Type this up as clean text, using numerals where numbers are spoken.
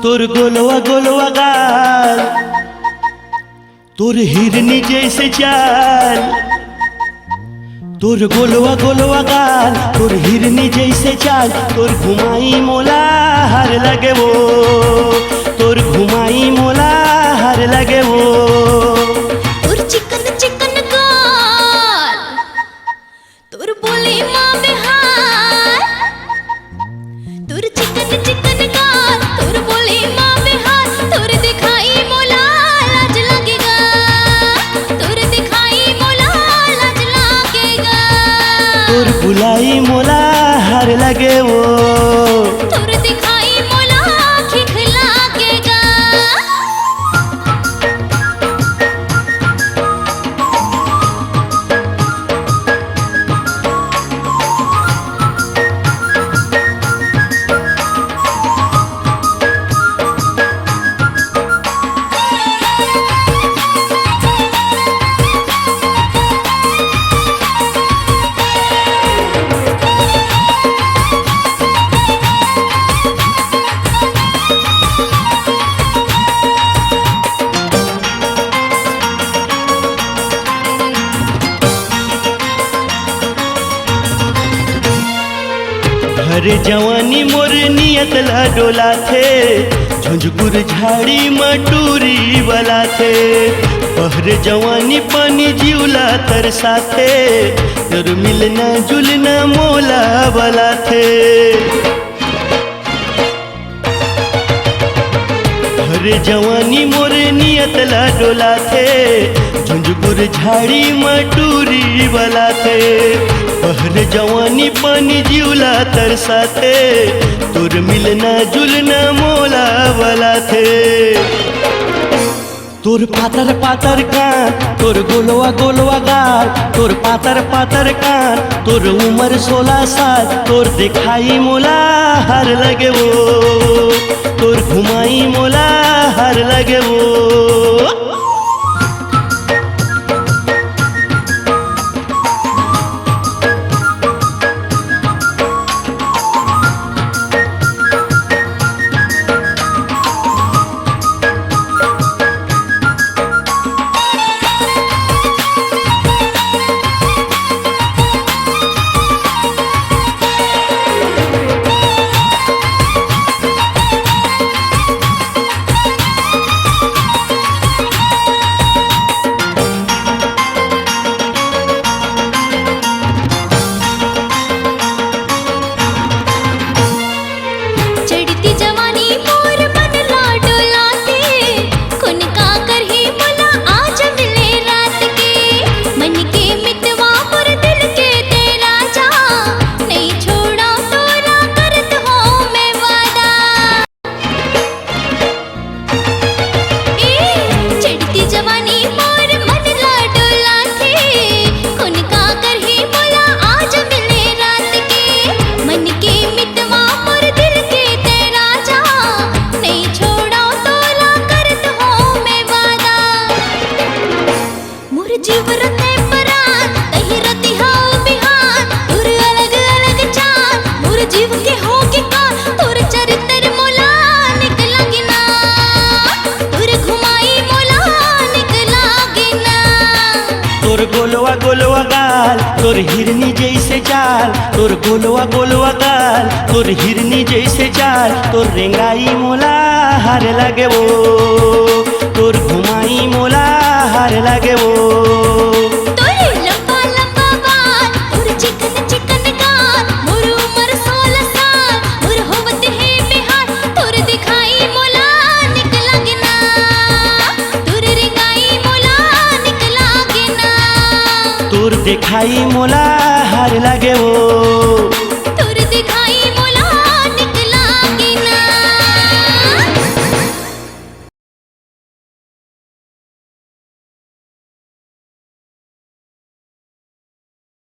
तोर गोलवा गोलवा गाल, तोर हिरनी जैसे चाल। तोर गोलवा गोलवा गाल, तोर हिरनी जैसे चाल। तोर घुमाई मोला हर लगे वो, तोर घुमाई मोला हर लगे वो। तोर चिकन चिकन गाल, तोर बोले माँ बिहार। तोर चिकन चिकन गाल, तोर बोले माँ बिहार। तोर दिखाई मोला लाज लगेगा, तोर दिखाई मोला लाज लगेगा। तोर बुलाई मोला हर लगे वो, तोर दिखाई मोला खिख लगेगा। हरे जवानी मोर नियत ला डोला थे, झुंझुर झाड़ी मटूरी वाला थे। पहरे जवानी पानी जीवला तरसा थे, तर मिलना जुलना मोला वाला थे। हरे जवानी मोर नियत ला डोला थे, झुंझुर झाड़ी मटूरी वाला थे। पहर जवानी पानी जीवला तरसा थे, तोर मिलना जुलना मोला वाला थे। तोर पातर पातर कान, तोर गोलवा गोलवा गाल। तोर पातर पातर कान, तोर उम्र 16 साल। तोर दिखाई मोला हर लगे वो, तोर घुमाई मोला हर लगे वो। तोर गोलवा गोलवा गाल, तोर हिरनी जैसे चाल। तोर गोलवा गोलवा गाल, तोर हिरनी जैसे चाल। तोर रेंगाई मोला हर लगे वो, तोर घुमाई मोला हर लगे वो। तोर लंबा लंबा बाल, तोर चिकन चिकन गाल। मोर उम्र 16 साल, मोर होवत है बिहार। तोर दिखाई मोला निक लगना, तोर रेंगाई मोला निक लगना। तोर दिखाई मोला हर लगे वो।